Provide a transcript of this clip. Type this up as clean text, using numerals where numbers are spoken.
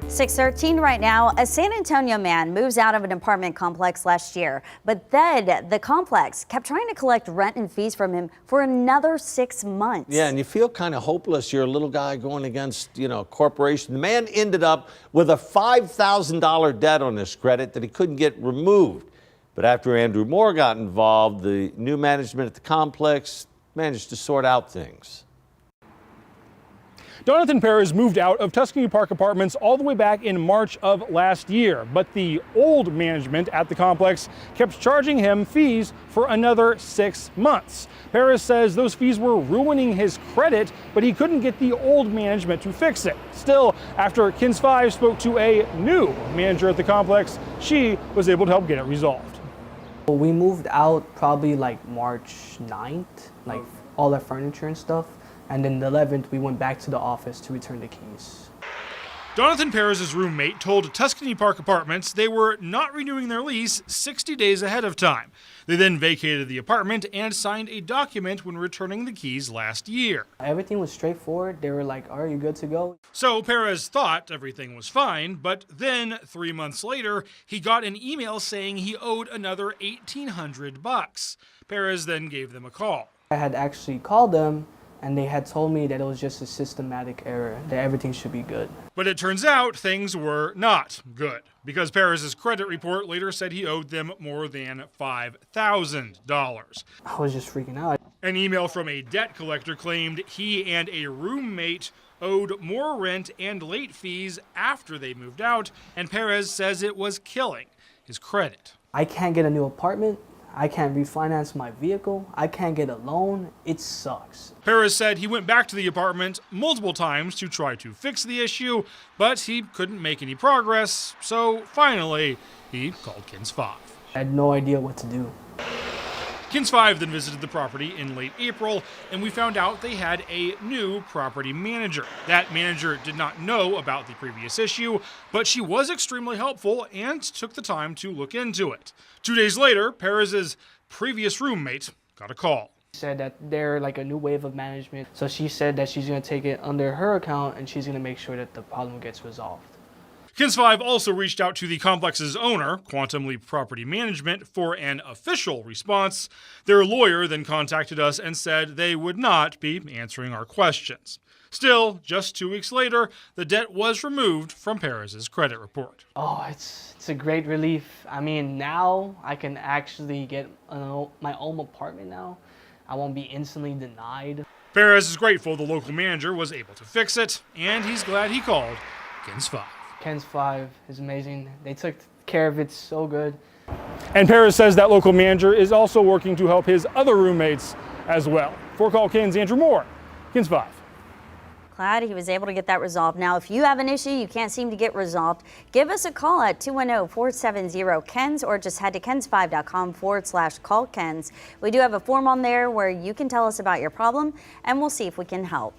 6:13 right now. A San Antonio man moves out of an apartment complex last year, but then the complex kept trying to collect rent and fees from him for another 6 months. Yeah, and you feel kind of hopeless. You're a little guy going against, a corporation. The man ended up with a $5,000 debt on his credit that he couldn't get removed. But after Andrew Moore got involved, the new management at the complex managed to sort out things. Jonathan Perez moved out of Tuscany Park Apartments all the way back in March of last year, but the old management at the complex kept charging him fees for another 6 months. Perez says those fees were ruining his credit, but he couldn't get the old management to fix it. Still, after KENS 5 spoke to a new manager at the complex, she was able to help get it resolved. We moved out probably like March 9th, like all the furniture and stuff. And then the 11th, we went back to the office to return the keys. Jonathan Perez's roommate told Tuscany Park Apartments they were not renewing their lease 60 days ahead of time. They then vacated the apartment and signed a document when returning the keys last year. Everything was straightforward. They were like, are you good to go? So Perez thought everything was fine, but then 3 months later, he got an email saying he owed another $1,800. Perez then gave them a call. I had actually called them, and they had told me that it was just a systematic error, that everything should be good. But it turns out things were not good, because Perez's credit report later said he owed them more than $5,000. I was just freaking out. An email from a debt collector claimed he and a roommate owed more rent and late fees after they moved out, and Perez says it was killing his credit. I can't get a new apartment. I can't refinance my vehicle. I can't get a loan. It sucks. Perez said he went back to the apartment multiple times to try to fix the issue, but he couldn't make any progress, so finally he called KENS 5. I had no idea what to do. KENS 5 then visited the property in late April, and we found out they had a new property manager. That manager did not know about the previous issue, but she was extremely helpful and took the time to look into it. 2 days later, Perez's previous roommate got a call. She said that they're like a new wave of management, so she said that she's going to take it under her account and she's going to make sure that the problem gets resolved. KENS 5 also reached out to the complex's owner, Quantum Leap Property Management, for an official response. Their lawyer then contacted us and said they would not be answering our questions. Still, just 2 weeks later, the debt was removed from Perez's credit report. Oh, it's a great relief. I mean, now I can actually get my own apartment now. I won't be instantly denied. Perez is grateful the local manager was able to fix it, and he's glad he called KENS 5. KENS 5 is amazing. They took care of it so good. And Perez says that local manager is also working to help his other roommates as well. For Call KENS, Andrew Moore, KENS 5. Glad he was able to get that resolved. Now, if you have an issue you can't seem to get resolved, give us a call at 210-470-KENS or just head to KENS5.com/call-KENS. We do have a form on there where you can tell us about your problem, and we'll see if we can help.